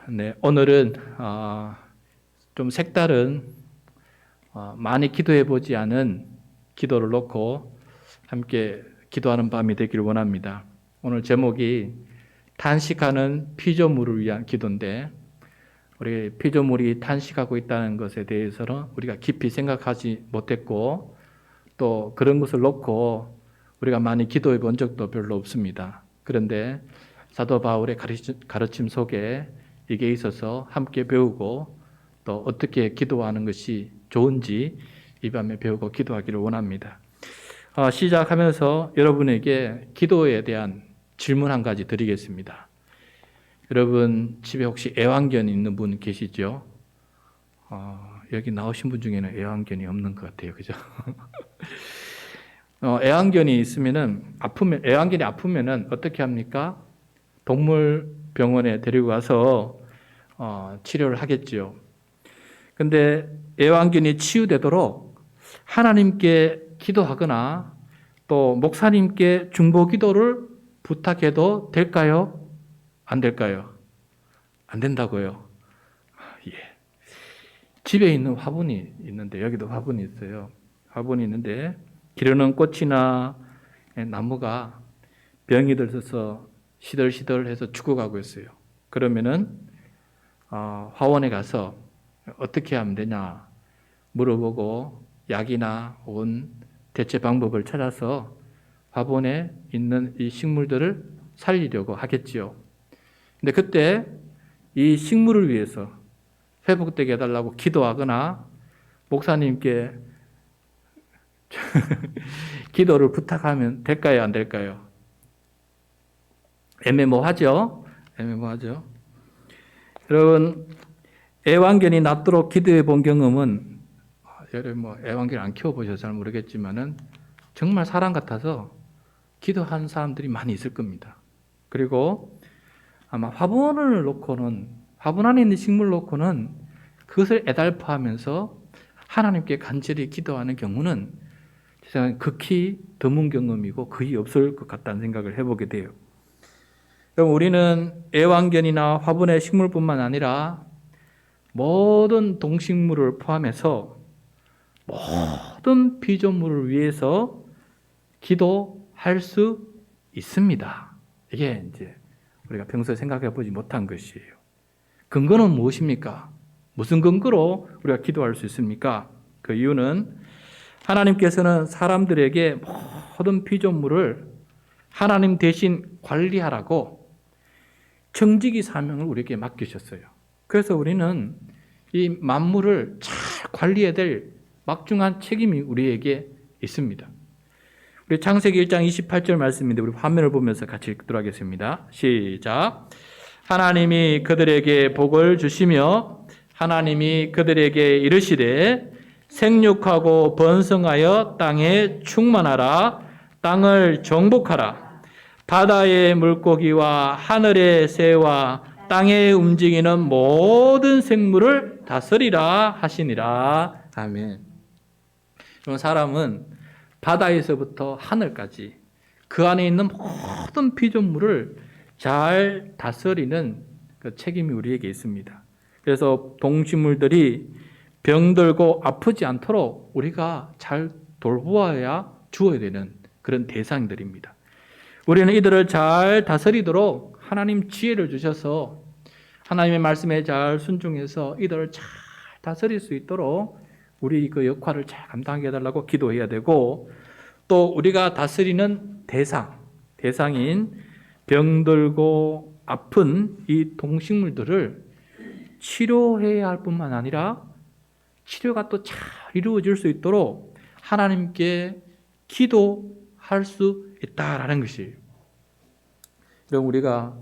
네, 오늘은 좀 색다른 많이 기도해 보지 않은 기도를 놓고 함께 기도하는 밤이 되기를 원합니다. 오늘 제목이 탄식하는 피조물을 위한 기도인데, 우리 피조물이 탄식하고 있다는 것에 대해서는 우리가 깊이 생각하지 못했고, 또 그런 것을 놓고 우리가 많이 기도해 본 적도 별로 없습니다. 그런데 사도 바울의 가르침 속에 이게 있어서 함께 배우고 또 어떻게 기도하는 것이 좋은지 이 밤에 배우고 기도하기를 원합니다. 시작하면서 여러분에게 기도에 대한 질문 한 가지 드리겠습니다. 여러분 집에 혹시 애완견 있는 분 계시죠? 여기 나오신 분 중에는 애완견이 없는 것 같아요. 그죠? 애완견이 있으면은 애완견이 아프면은 어떻게 합니까? 동물병원에 데리고 가서 치료를 하겠지요. 근데 애완견이 치유되도록 하나님께 기도하거나 또 목사님께 중보 기도를 부탁해도 될까요? 안 될까요? 안 된다고요. 예. 집에 있는 화분이 있는데, 여기도 화분이 있어요. 화분이 있는데 기르는 꽃이나 나무가 병이 들어서 시들시들해서 죽어가고 있어요. 그러면은 화원에 가서 어떻게 하면 되냐 물어보고 약이나 혹은 대체 방법을 찾아서 화분에 있는 이 식물들을 살리려고 하겠지요. 근데 그때 이 식물을 위해서 회복되게 해달라고 기도하거나 목사님께 기도를 부탁하면 될까요? 안 될까요? 애매모호하죠? 애매모호하죠? 여러분, 애완견이 낫도록 기도해 본 경험은, 여러분 애완견 안 키워보셔서 잘 모르겠지만은 정말 사람 같아서 기도하는 사람들이 많이 있을 겁니다. 그리고 아마 화분 안에 있는 식물 놓고는 그것을 애달파하면서 하나님께 간절히 기도하는 경우는 세상에 극히 드문 경험이고 거의 없을 것 같다는 생각을 해보게 돼요. 그럼 우리는 애완견이나 화분의 식물뿐만 아니라 모든 동식물을 포함해서 모든 피조물을 위해서 기도할 수 있습니다. 이게 이제 우리가 평소에 생각해 보지 못한 것이에요. 근거는 무엇입니까? 무슨 근거로 우리가 기도할 수 있습니까? 그 이유는 하나님께서는 사람들에게 모든 피조물을 하나님 대신 관리하라고 청지기 사명을 우리에게 맡기셨어요. 그래서 우리는 이 만물을 잘 관리해야 될 막중한 책임이 우리에게 있습니다. 우리 창세기 1장 28절 말씀인데 우리 화면을 보면서 같이 읽도록 하겠습니다. 시작. 하나님이 그들에게 복을 주시며 하나님이 그들에게 이르시되 생육하고 번성하여 땅에 충만하라. 땅을 정복하라. 바다의 물고기와 하늘의 새와 땅에 움직이는 모든 생물을 다스리라 하시니라. 아멘. 그럼 사람은 바다에서부터 하늘까지 그 안에 있는 모든 피조물을 잘 다스리는 그 책임이 우리에게 있습니다. 그래서 동식물들이 병들고 아프지 않도록 우리가 잘 돌보아야 주어야 되는 그런 대상들입니다. 우리는 이들을 잘 다스리도록 하나님 지혜를 주셔서 하나님의 말씀에 잘 순종해서 이들을 잘 다스릴 수 있도록 우리 그 역할을 잘 감당하게 해달라고 기도해야 되고, 또 우리가 다스리는 대상인 병들고 아픈 이 동식물들을 치료해야 할 뿐만 아니라 치료가 또 잘 이루어질 수 있도록 하나님께 기도할 수 있다라는 것이에요. 그럼 우리가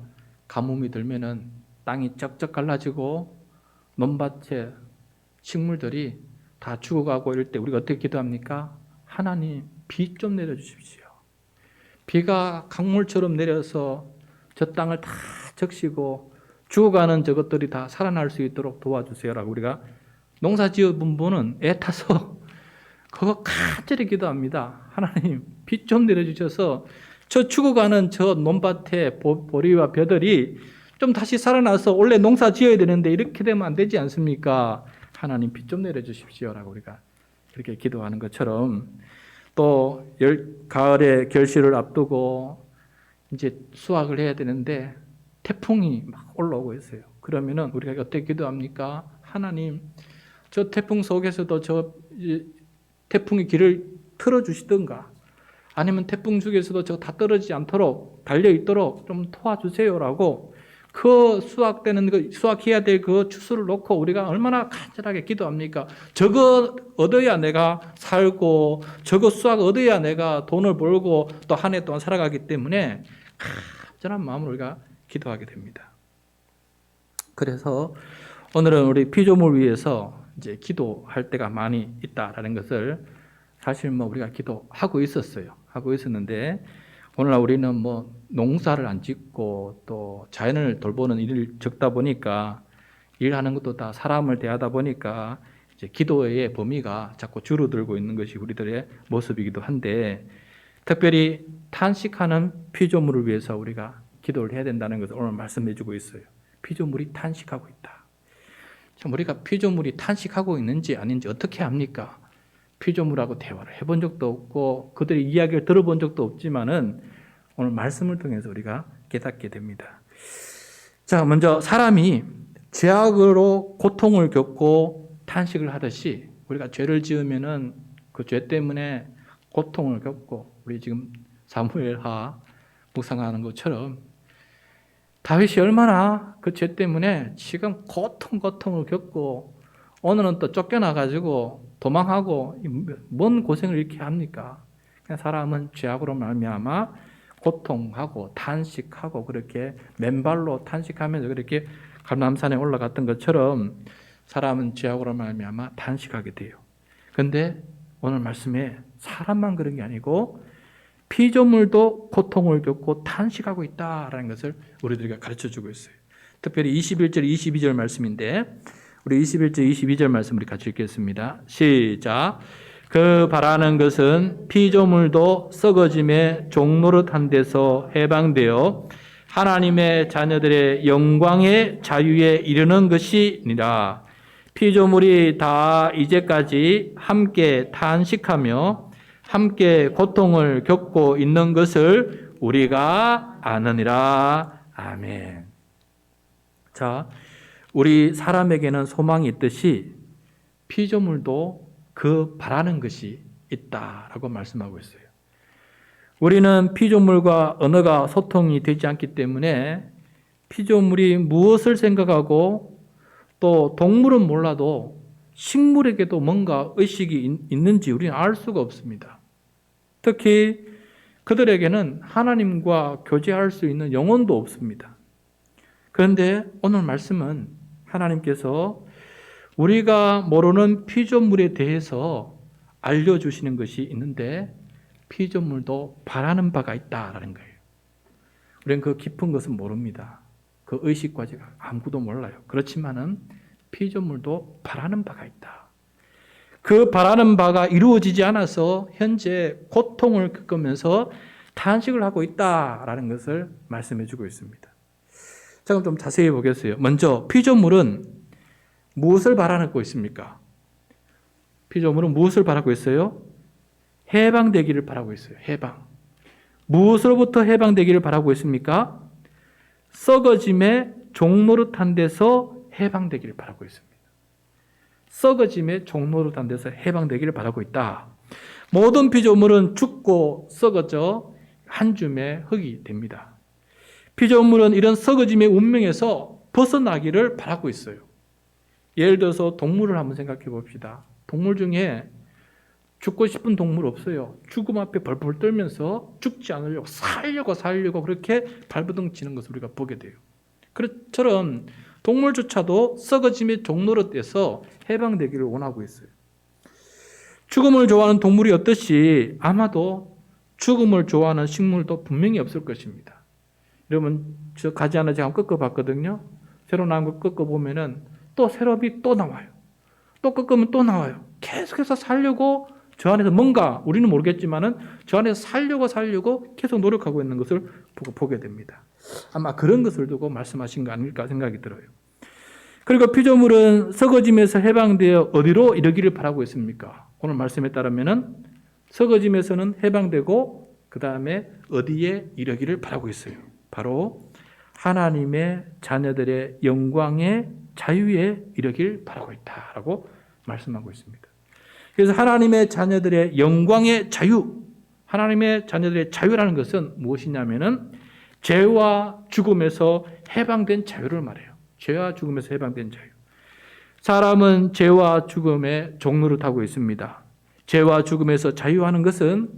가뭄이 들면은 땅이 쩍쩍 갈라지고 논밭에 식물들이 다 죽어가고 이럴 때 우리가 어떻게 기도합니까? 하나님, 비 좀 내려주십시오. 비가 강물처럼 내려서 저 땅을 다 적시고 죽어가는 저것들이 다 살아날 수 있도록 도와주세요라고 우리가 농사 지어본 분은 애타서 그거 간절히 기도합니다. 하나님, 비 좀 내려주셔서 저 죽어가는 저 논밭에 보리와 벼들이 좀 다시 살아나서 원래 농사 지어야 되는데 이렇게 되면 안 되지 않습니까? 하나님 비 좀 내려주십시오라고 우리가 그렇게 기도하는 것처럼 또 가을에 결실을 앞두고 이제 수확을 해야 되는데 태풍이 막 올라오고 있어요. 그러면은 우리가 어떻게 기도합니까? 하나님, 저 태풍 속에서도 저 태풍의 길을 틀어주시든가 아니면 태풍 중에서도 저 다 떨어지지 않도록 달려있도록 좀 도와주세요라고 그 수확해야 될 그 추수를 놓고 우리가 얼마나 간절하게 기도합니까? 저거 얻어야 내가 살고 저거 수확 얻어야 내가 돈을 벌고 또 한 해 동안 살아가기 때문에 간절한 마음으로 우리가 기도하게 됩니다. 그래서 오늘은 우리 피조물 위해서 이제 기도할 때가 많이 있다라는 것을 사실 우리가 기도하고 있었어요. 하고 있었는데 오늘날 우리는 농사를 안 짓고 또 자연을 돌보는 일을 적다 보니까 일하는 것도 다 사람을 대하다 보니까 이제 기도의 범위가 자꾸 줄어들고 있는 것이 우리들의 모습이기도 한데 특별히 탄식하는 피조물을 위해서 우리가 기도를 해야 된다는 것을 오늘 말씀해 주고 있어요. 피조물이 탄식하고 있다. 참 우리가 피조물이 탄식하고 있는지 아닌지 어떻게 합니까? 피조물하고 대화를 해본 적도 없고 그들의 이야기를 들어본 적도 없지만은 오늘 말씀을 통해서 우리가 깨닫게 됩니다. 자, 먼저 사람이 죄악으로 고통을 겪고 탄식을 하듯이 우리가 죄를 지으면은 그 죄 때문에 고통을 겪고 우리 지금 사무엘하 묵상하는 것처럼 다윗이 얼마나 그 죄 때문에 지금 고통을 겪고 오늘은 또 쫓겨나가지고 도망하고 뭔 고생을 이렇게 합니까? 그냥 사람은 죄악으로 말미암아 고통하고 탄식하고 그렇게 맨발로 탄식하면서 그렇게 감람산에 올라갔던 것처럼 사람은 죄악으로 말미암아 탄식하게 돼요. 그런데 오늘 말씀에 사람만 그런 게 아니고 피조물도 고통을 겪고 탄식하고 있다라는 것을 우리들에게 가르쳐주고 있어요. 특별히 21절, 22절 말씀인데 우리 21절, 22절 말씀 우리 같이 읽겠습니다. 시작. 그 바라는 것은 피조물도 썩어짐에 종노릇한 데서 해방되어 하나님의 자녀들의 영광의 자유에 이르는 것이니라. 피조물이 다 이제까지 함께 탄식하며 함께 고통을 겪고 있는 것을 우리가 아느니라. 아멘. 자, 우리 사람에게는 소망이 있듯이 피조물도 그 바라는 것이 있다라고 말씀하고 있어요. 우리는 피조물과 언어가 소통이 되지 않기 때문에 피조물이 무엇을 생각하고 또 동물은 몰라도 식물에게도 뭔가 의식이 있는지 우리는 알 수가 없습니다. 특히 그들에게는 하나님과 교제할 수 있는 영혼도 없습니다. 그런데 오늘 말씀은 하나님께서 우리가 모르는 피조물에 대해서 알려주시는 것이 있는데 피조물도 바라는 바가 있다라는 거예요. 우리는 그 깊은 것은 모릅니다. 그 의식까지가 아무도 몰라요. 그렇지만은 피조물도 바라는 바가 있다. 그 바라는 바가 이루어지지 않아서 현재 고통을 겪으면서 탄식을 하고 있다라는 것을 말씀해 주고 있습니다. 자, 그럼 좀 자세히 보겠어요. 먼저 피조물은 무엇을 바라고 있습니까? 피조물은 무엇을 바라고 있어요? 해방되기를 바라고 있어요. 해방. 무엇으로부터 해방되기를 바라고 있습니까? 썩어짐의 종노릇한 데서 해방되기를 바라고 있습니다. 썩어짐의 종노릇한 데서 해방되기를 바라고 있다. 모든 피조물은 죽고 썩어져 한 줌의 흙이 됩니다. 피조물은 이런 썩어짐의 운명에서 벗어나기를 바라고 있어요. 예를 들어서 동물을 한번 생각해 봅시다. 동물 중에 죽고 싶은 동물 없어요. 죽음 앞에 벌벌 떨면서 죽지 않으려고 살려고 그렇게 발버둥 치는 것을 우리가 보게 돼요. 그처럼 동물조차도 썩어짐의 종노릇에서 해방되기를 원하고 있어요. 죽음을 좋아하는 동물이 없듯이 아마도 죽음을 좋아하는 식물도 분명히 없을 것입니다. 여러분, 저 가지 하나 제가 꺾어봤거든요. 새로 나온 거 꺾어보면은 또 새롭이 또 나와요. 또 꺾으면 또 나와요. 계속해서 살려고 저 안에서 뭔가 우리는 모르겠지만은 저 안에서 살려고 계속 노력하고 있는 것을 보게 됩니다. 아마 그런 것을 두고 말씀하신 거 아닐까 생각이 들어요. 그리고 피조물은 썩어짐에서 해방되어 어디로 이르기를 바라고 있습니까? 오늘 말씀에 따르면은 썩어짐에서는 해방되고 그 다음에 어디에 이르기를 바라고 있어요. 바로 하나님의 자녀들의 영광의 자유에 이르길 바라고 있다라고 말씀하고 있습니다. 그래서 하나님의 자녀들의 영광의 자유, 하나님의 자녀들의 자유라는 것은 무엇이냐면은 죄와 죽음에서 해방된 자유를 말해요. 죄와 죽음에서 해방된 자유. 사람은 죄와 죽음의 종로를 타고 있습니다. 죄와 죽음에서 자유하는 것은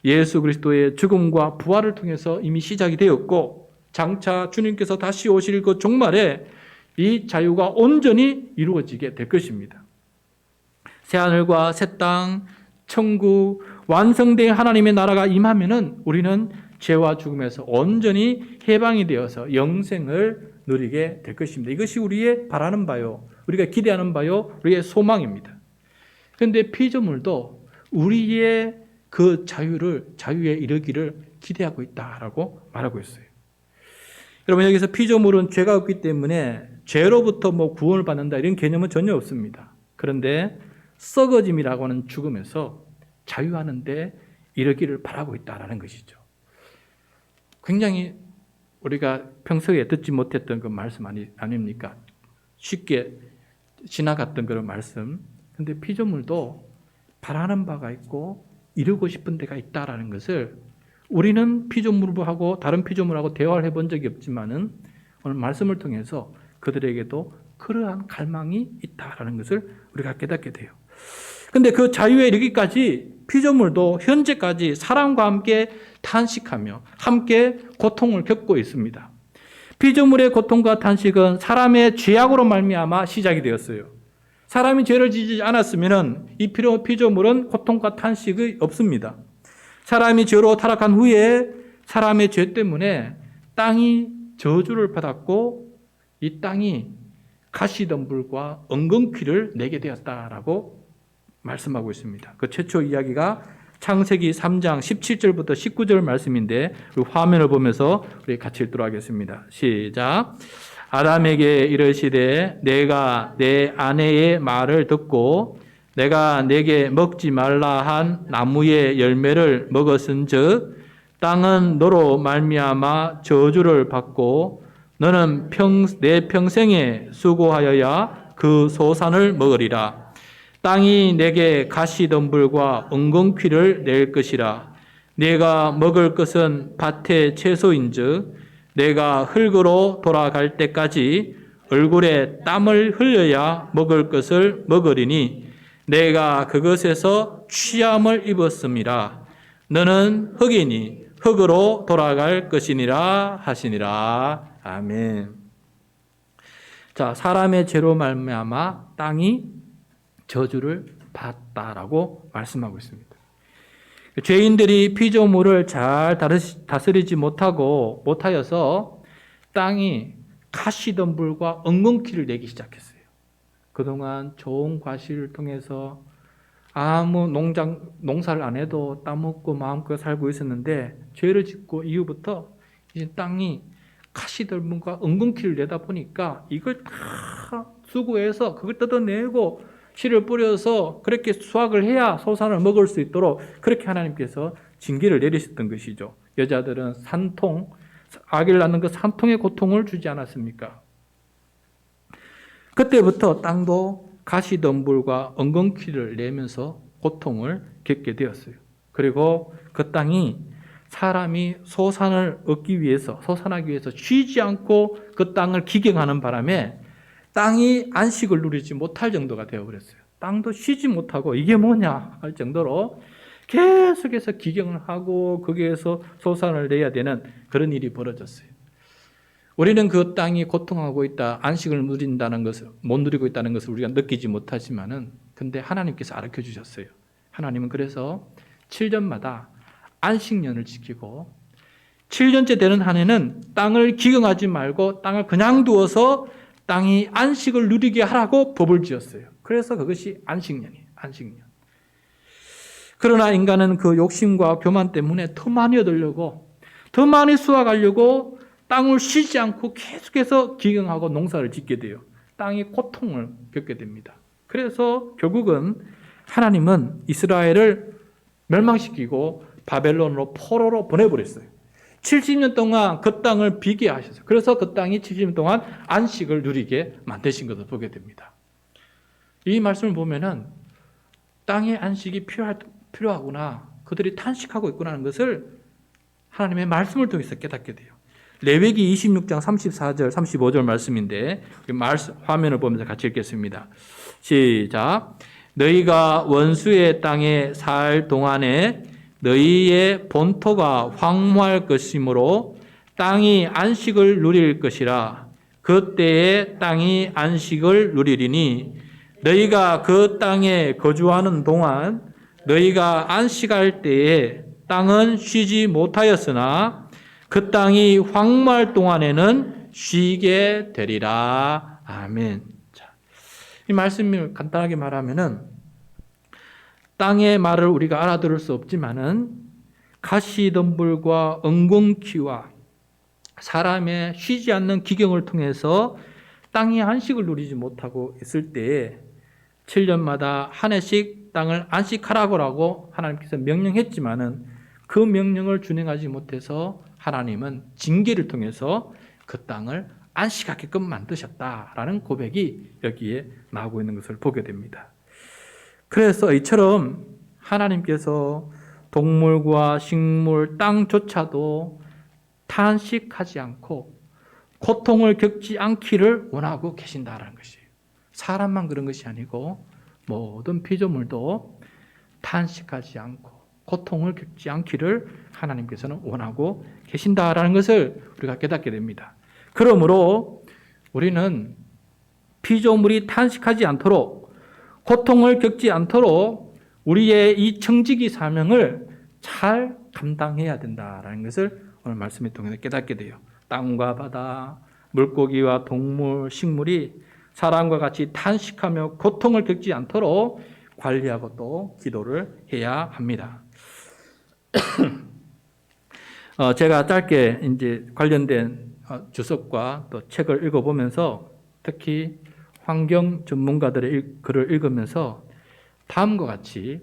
예수 그리스도의 죽음과 부활을 통해서 이미 시작이 되었고 장차 주님께서 다시 오실 그 종말에 이 자유가 온전히 이루어지게 될 것입니다. 새하늘과 새 땅, 천국, 완성된 하나님의 나라가 임하면은 우리는 죄와 죽음에서 온전히 해방이 되어서 영생을 누리게 될 것입니다. 이것이 우리의 바라는 바요, 우리가 기대하는 바요, 우리의 소망입니다. 그런데 피조물도 우리의 그 자유에 이르기를 기대하고 있다라고 말하고 있어요. 여러분, 여기서 피조물은 죄가 없기 때문에 죄로부터 구원을 받는다 이런 개념은 전혀 없습니다. 그런데 썩어짐이라고 하는 죽음에서 자유하는데 이르기를 바라고 있다라는 것이죠. 굉장히 우리가 평소에 듣지 못했던 그 말씀 아닙니까? 쉽게 지나갔던 그런 말씀. 근데 피조물도 바라는 바가 있고 이루고 싶은 데가 있다라는 것을 우리는 피조물하고 다른 피조물하고 대화를 해본 적이 없지만은 오늘 말씀을 통해서 그들에게도 그러한 갈망이 있다라는 것을 우리가 깨닫게 돼요. 근데 그 자유에 이르기까지 피조물도 현재까지 사람과 함께 탄식하며 함께 고통을 겪고 있습니다. 피조물의 고통과 탄식은 사람의 죄악으로 말미암아 시작이 되었어요. 사람이 죄를 지지 않았으면 이 피조물은 고통과 탄식이 없습니다. 사람이 죄로 타락한 후에 사람의 죄 때문에 땅이 저주를 받았고 이 땅이 가시덤불과 엉겅퀴를 내게 되었다라고 말씀하고 있습니다. 그 최초 이야기가 창세기 3장 17절부터 19절 말씀인데 그 화면을 보면서 우리 같이 읽도록 하겠습니다. 시작. 아담에게 이르시되 내가 내 아내의 말을 듣고 내가 내게 먹지 말라 한 나무의 열매를 먹었은즉 땅은 너로 말미암아 저주를 받고 너는 내 평생에 수고하여야 그 소산을 먹으리라. 땅이 내게 가시덤불과 엉겅퀴를 낼 것이라. 내가 먹을 것은 밭의 채소인즉 내가 흙으로 돌아갈 때까지 얼굴에 땀을 흘려야 먹을 것을 먹으리니 내가 그것에서 취함을 입었음이라. 너는 흙이니 흙으로 돌아갈 것이니라 하시니라. 아멘. 자, 사람의 죄로 말미암아 땅이 저주를 받았다라고 말씀하고 있습니다. 죄인들이 피조물을 잘 다스리지 못하여서 땅이 가시덤불과 엉겅퀴를 내기 시작했어요. 그동안 좋은 과실을 통해서 아무 농사를 안 해도 따먹고 마음껏 살고 있었는데 죄를 짓고 이후부터 이제 땅이 가시덤불과 엉겅퀴를 내다 보니까 이걸 다 수고해서 그걸 뜯어내고 씨를 뿌려서 그렇게 수확을 해야 소산을 먹을 수 있도록 그렇게 하나님께서 징계를 내리셨던 것이죠. 여자들은 아기를 낳는 그 산통의 고통을 주지 않았습니까? 그때부터 땅도 가시덤불과 엉겅퀴를 내면서 고통을 겪게 되었어요. 그리고 그 땅이 사람이 소산하기 위해서 쉬지 않고 그 땅을 기경하는 바람에 땅이 안식을 누리지 못할 정도가 되어버렸어요. 땅도 쉬지 못하고 이게 뭐냐 할 정도로 계속해서 기경을 하고 거기에서 소산을 내야 되는 그런 일이 벌어졌어요. 우리는 그 땅이 고통하고 있다, 안식을 누린다는 것을 못 누리고 있다는 것을 우리가 느끼지 못하지만은 근데 하나님께서 가르쳐 주셨어요. 하나님은 그래서 7년마다 안식년을 지키고 7년째 되는 한 해는 땅을 기경하지 말고 땅을 그냥 두어서 땅이 안식을 누리게 하라고 법을 지었어요. 그래서 그것이 안식년이에요. 안식년. 그러나 인간은 그 욕심과 교만 때문에 더 많이 얻으려고, 더 많이 수확하려고 땅을 쉬지 않고 계속해서 기경하고 농사를 짓게 돼요. 땅이 고통을 겪게 됩니다. 그래서 결국은 하나님은 이스라엘을 멸망시키고 바벨론으로 포로로 보내버렸어요. 70년 동안 그 땅을 비게 하셨어요. 그래서 그 땅이 70년 동안 안식을 누리게 만드신 것을 보게 됩니다. 이 말씀을 보면은 땅의 안식이 필요하구나. 그들이 탄식하고 있구나 하는 것을 하나님의 말씀을 통해서 깨닫게 돼요. 레위기 26장 34절, 35절 말씀인데 화면을 보면서 같이 읽겠습니다. 시작. 너희가 원수의 땅에 살 동안에 너희의 본토가 황무할 것이므로 땅이 안식을 누릴 것이라. 그때에 땅이 안식을 누리리니 너희가 그 땅에 거주하는 동안 너희가 안식할 때에 땅은 쉬지 못하였으나 그 땅이 황무할 동안에는 쉬게 되리라. 아멘. 자, 이 말씀을 간단하게 말하면은 땅의 말을 우리가 알아들을 수 없지만은 가시덤불과 엉겅퀴와 사람의 쉬지 않는 기경을 통해서 땅이 안식을 누리지 못하고 있을 때에 7년마다 한 해씩 땅을 안식하라고 하나님께서 명령했지만은 그 명령을 준행하지 못해서 하나님은 징계를 통해서 그 땅을 안식하게끔 만드셨다라는 고백이 여기에 나오고 있는 것을 보게 됩니다. 그래서 이처럼 하나님께서 동물과 식물, 땅조차도 탄식하지 않고 고통을 겪지 않기를 원하고 계신다라는 것이에요. 사람만 그런 것이 아니고 모든 피조물도 탄식하지 않고 고통을 겪지 않기를 하나님께서는 원하고 계신다라는 것을 우리가 깨닫게 됩니다. 그러므로 우리는 피조물이 탄식하지 않도록 고통을 겪지 않도록 우리의 이 청지기 사명을 잘 감당해야 된다라는 것을 오늘 말씀을 통해서 깨닫게 돼요. 땅과 바다, 물고기와 동물, 식물이 사람과 같이 탄식하며 고통을 겪지 않도록 관리하고 또 기도를 해야 합니다. 제가 짧게 이제 관련된 주석과 또 책을 읽어보면서 특히 환경 전문가들의 글을 읽으면서 다음과 같이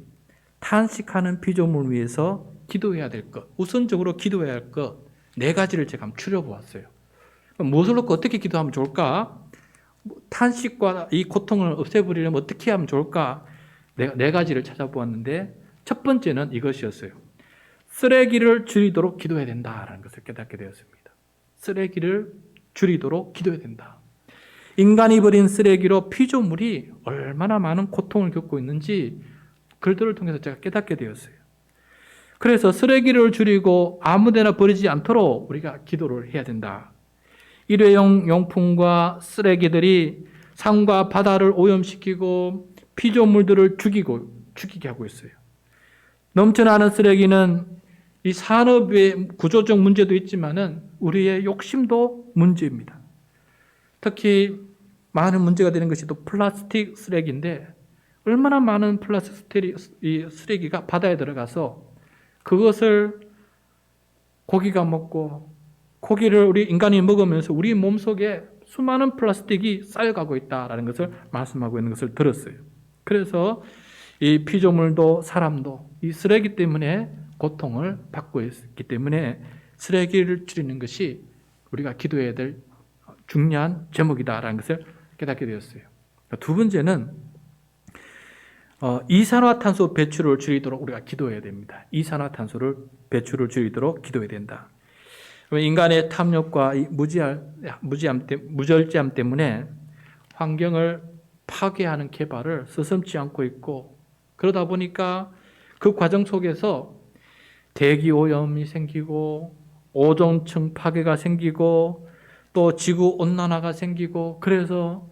탄식하는 피조물을 위해서 기도해야 될 것, 우선적으로 기도해야 할 것, 4가지를 제가 한번 추려보았어요. 무엇을 놓고 어떻게 기도하면 좋을까? 탄식과 이 고통을 없애버리려면 어떻게 하면 좋을까? 4가지를 찾아보았는데 첫 번째는 이것이었어요. 쓰레기를 줄이도록 기도해야 된다라는 것을 깨닫게 되었습니다. 쓰레기를 줄이도록 기도해야 된다. 인간이 버린 쓰레기로 피조물이 얼마나 많은 고통을 겪고 있는지 글들을 통해서 제가 깨닫게 되었어요. 그래서 쓰레기를 줄이고 아무데나 버리지 않도록 우리가 기도를 해야 된다. 일회용 용품과 쓰레기들이 산과 바다를 오염시키고 피조물들을 죽이게 하고 있어요. 넘쳐나는 쓰레기는 이 산업의 구조적 문제도 있지만은 우리의 욕심도 문제입니다. 특히 많은 문제가 되는 것이 또 플라스틱 쓰레기인데 얼마나 많은 플라스틱 쓰레기가 바다에 들어가서 그것을 고기가 먹고 고기를 우리 인간이 먹으면서 우리 몸속에 수많은 플라스틱이 쌓여가고 있다라는 것을 말씀하고 있는 것을 들었어요. 그래서 이 피조물도 사람도 이 쓰레기 때문에 고통을 받고 있기 때문에 쓰레기를 줄이는 것이 우리가 기도해야 될 중요한 제목이다라는 것을 깨닫게 되었어요. 두 번째는 이산화탄소 배출을 줄이도록 우리가 기도해야 됩니다. 이산화탄소를 배출을 줄이도록 기도해야 된다. 인간의 탐욕과 무절제함 때문에 환경을 파괴하는 개발을 서슴지 않고 있고 그러다 보니까 그 과정 속에서 대기 오염이 생기고 오존층 파괴가 생기고 또 지구 온난화가 생기고 그래서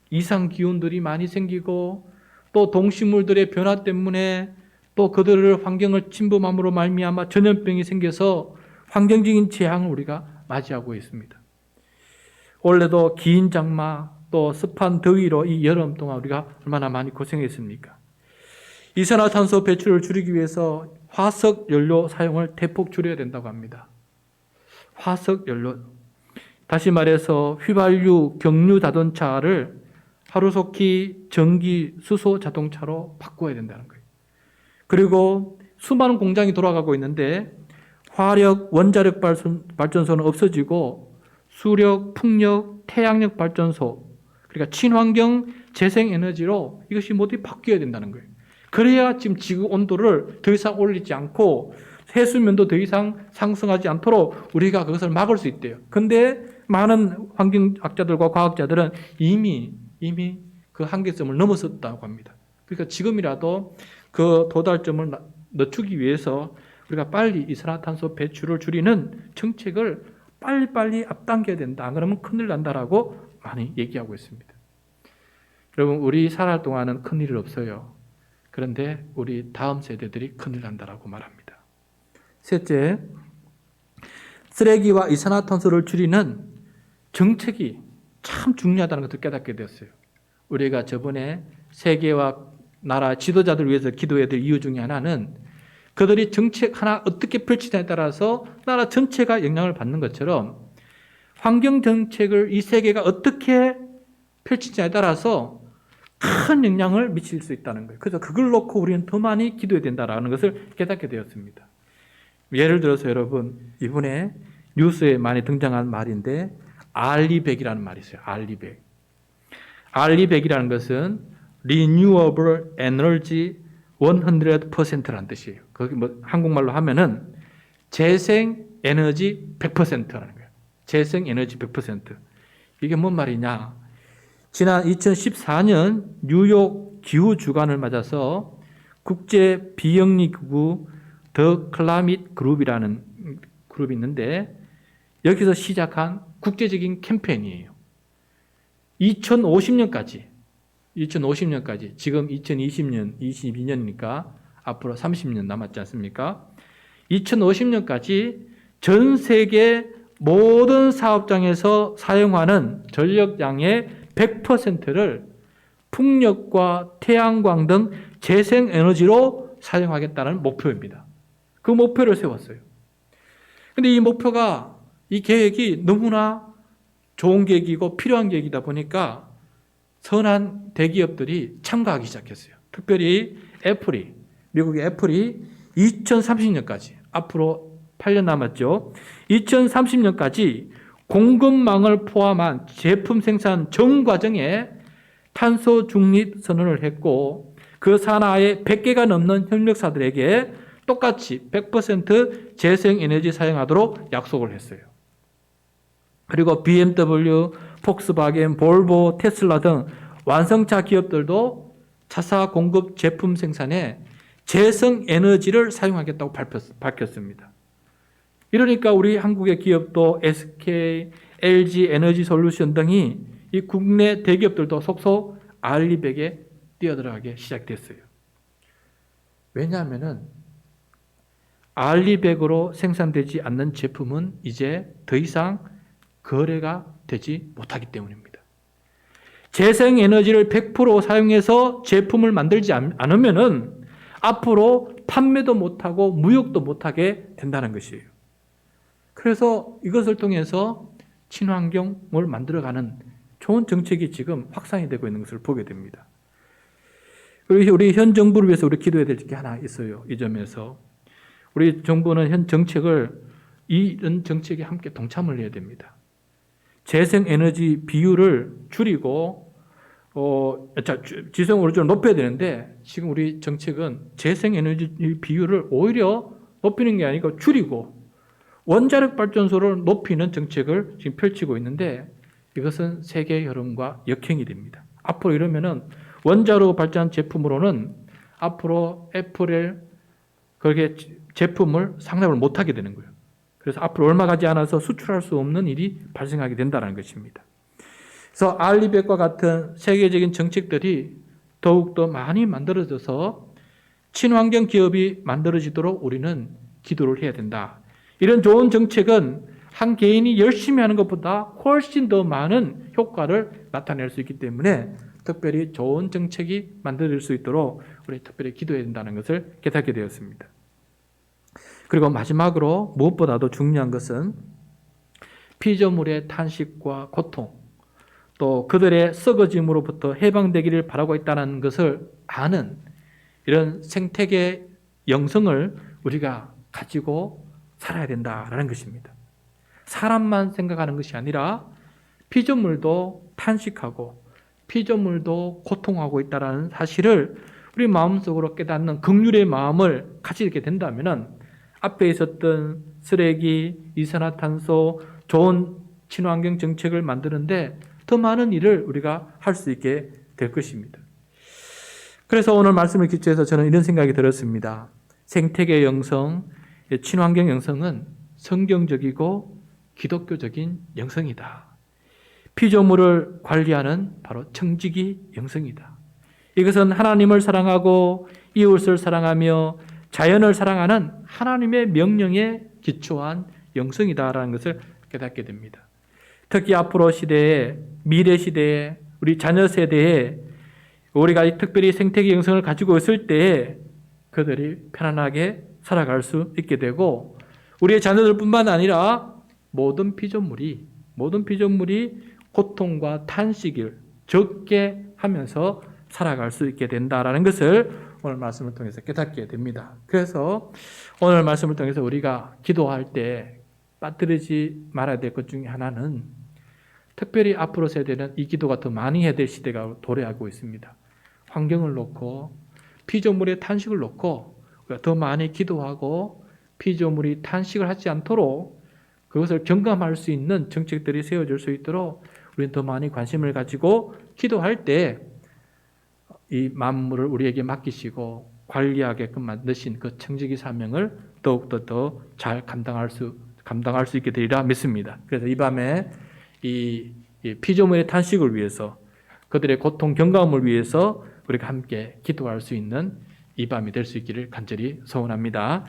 이상 기온들이 많이 생기고 또 동식물들의 변화 때문에 또 그들을 환경을 침범함으로 말미암아 전염병이 생겨서 환경적인 재앙을 우리가 맞이하고 있습니다. 올해도 긴 장마 또 습한 더위로 이 여름 동안 우리가 얼마나 많이 고생했습니까? 이산화탄소 배출을 줄이기 위해서 화석 연료 사용을 대폭 줄여야 된다고 합니다. 화석 연료. 다시 말해서 휘발유, 경유 자동차를 하루속히 전기, 수소 자동차로 바꿔야 된다는 거예요. 그리고 수많은 공장이 돌아가고 있는데 화력, 원자력 발전소는 없어지고 수력, 풍력, 태양력 발전소, 그러니까 친환경 재생에너지로 이것이 모두 바뀌어야 된다는 거예요. 그래야 지금 지구 온도를 더 이상 올리지 않고 해수면도 더 이상 상승하지 않도록 우리가 그것을 막을 수 있대요. 그런데 많은 환경학자들과 과학자들은 이미 그 한계점을 넘어섰다고 합니다. 그러니까 지금이라도 그 도달점을 늦추기 위해서 우리가 빨리 이산화탄소 배출을 줄이는 정책을 빨리빨리 앞당겨야 된다. 안 그러면 큰일 난다라고 많이 얘기하고 있습니다. 여러분, 우리 살아갈 동안은 큰일 없어요. 그런데 우리 다음 세대들이 큰일 난다라고 말합니다. 셋째, 쓰레기와 이산화탄소를 줄이는 정책이 참 중요하다는 것을 깨닫게 되었어요. 우리가 저번에 세계와 나라 지도자들 위해서 기도해야 될 이유 중에 하나는 그들이 정책 하나 어떻게 펼치냐에 따라서 나라 전체가 영향을 받는 것처럼 환경 정책을 이 세계가 어떻게 펼치냐에 따라서 큰 영향을 미칠 수 있다는 거예요. 그래서 그걸 놓고 우리는 더 많이 기도해야 된다는 것을 깨닫게 되었습니다. 예를 들어서 여러분, 이번에 뉴스에 많이 등장한 말인데 알리백이라는 말이 있어요. 알리백. 알리백이라는 것은 Renewable Energy 100%라는 뜻이에요. 거기 뭐 한국말로 하면은 재생 에너지 100%라는 거예요. 재생 에너지 100%. 이게 뭔 말이냐? 지난 2014년 뉴욕 기후 주간을 맞아서 국제 비영리 기구 더 클라밋 그룹이라는 그룹이 있는데 여기서 시작한 국제적인 캠페인이에요. 2050년까지 지금 2020년, 22년이니까 앞으로 30년 남았지 않습니까? 2050년까지 전 세계 모든 사업장에서 사용하는 전력량의 100%를 풍력과 태양광 등 재생에너지로 사용하겠다는 목표입니다. 그 목표를 세웠어요. 근데 이 계획이 너무나 좋은 계획이고 필요한 계획이다 보니까 선한 대기업들이 참가하기 시작했어요. 특별히 미국의 애플이 2030년까지, 앞으로 8년 남았죠. 2030년까지 공급망을 포함한 제품 생산 전 과정에 탄소 중립 선언을 했고 그 산하의 100개가 넘는 협력사들에게 똑같이 100% 재생에너지 사용하도록 약속을 했어요. 그리고 BMW, 폭스바겐, 볼보, 테슬라 등 완성차 기업들도 차사 공급 제품 생산에 재생에너지를 사용하겠다고 밝혔습니다. 이러니까 우리 한국의 기업도 SK, LG 에너지 솔루션 등이 이 국내 대기업들도 속속 알리백에 뛰어들어가기 시작됐어요. 왜냐하면은 알리백으로 생산되지 않는 제품은 이제 더 이상 거래가 되지 못하기 때문입니다. 재생에너지를 100% 사용해서 제품을 만들지 않으면은 앞으로 판매도 못하고 무역도 못하게 된다는 것이에요. 그래서 이것을 통해서 친환경을 만들어가는 좋은 정책이 지금 확산이 되고 있는 것을 보게 됩니다. 그리고 우리 현 정부를 위해서 우리 기도해야 될 게 하나 있어요. 이 점에서 우리 정부는 현 정책을 이런 정책에 함께 동참을 해야 됩니다. 재생에너지 비율을 줄이고 지성을 좀 높여야 되는데 지금 우리 정책은 재생에너지 비율을 오히려 높이는 게 아니고 줄이고 원자력 발전소를 높이는 정책을 지금 펼치고 있는데 이것은 세계 흐름과 역행이 됩니다. 앞으로 이러면은 원자로 발전한 제품으로는 앞으로 애플의 그렇게 제품을 상납을 못하게 되는 거예요. 그래서 앞으로 얼마 가지 않아서 수출할 수 없는 일이 발생하게 된다는 것입니다. 그래서 알리백과 같은 세계적인 정책들이 더욱더 많이 만들어져서 친환경 기업이 만들어지도록 우리는 기도를 해야 된다. 이런 좋은 정책은 한 개인이 열심히 하는 것보다 훨씬 더 많은 효과를 나타낼 수 있기 때문에 특별히 좋은 정책이 만들어질 수 있도록 우리 특별히 기도해야 된다는 것을 깨닫게 되었습니다. 그리고 마지막으로 무엇보다도 중요한 것은 피조물의 탄식과 고통, 또 그들의 썩어짐으로부터 해방되기를 바라고 있다는 것을 아는 이런 생태계 영성을 우리가 가지고 살아야 된다라는 것입니다. 사람만 생각하는 것이 아니라 피조물도 탄식하고 피조물도 고통하고 있다는 사실을 우리 마음속으로 깨닫는 긍휼의 마음을 가지게 된다면 앞에 있었던 쓰레기, 이산화탄소, 좋은 친환경 정책을 만드는데 더 많은 일을 우리가 할 수 있게 될 것입니다. 그래서 오늘 말씀을 기초해서 저는 이런 생각이 들었습니다. 생태계 영성, 친환경 영성은 성경적이고 기독교적인 영성이다. 피조물을 관리하는 바로 청지기 영성이다. 이것은 하나님을 사랑하고 이웃을 사랑하며 자연을 사랑하는 하나님의 명령에 기초한 영성이다라는 것을 깨닫게 됩니다. 특히 앞으로 시대에, 미래 시대에, 우리 자녀 세대에 우리가 특별히 생태계 영성을 가지고 있을 때에 그들이 편안하게 살아갈 수 있게 되고 우리의 자녀들뿐만 아니라 모든 피조물이 고통과 탄식을 적게 하면서 살아갈 수 있게 된다라는 것을 오늘 말씀을 통해서 깨닫게 됩니다. 그래서 오늘 말씀을 통해서 우리가 기도할 때 빠뜨리지 말아야 될 것 중에 하나는 특별히 앞으로 세대는 이 기도가 더 많이 해야 될 시대가 도래하고 있습니다. 환경을 놓고 피조물의 탄식을 놓고 우리가 더 많이 기도하고 피조물이 탄식을 하지 않도록 그것을 경감할 수 있는 정책들이 세워질 수 있도록 우리는 더 많이 관심을 가지고 기도할 때 이 만물을 우리에게 맡기시고 관리하게끔 만드신 그 청지기 사명을 더욱더 더 잘 감당할 수 있게 되리라 믿습니다. 그래서 이 밤에 이 피조물의 탄식을 위해서 그들의 고통 경감을 위해서 우리가 함께 기도할 수 있는 이 밤이 될 수 있기를 간절히 소원합니다.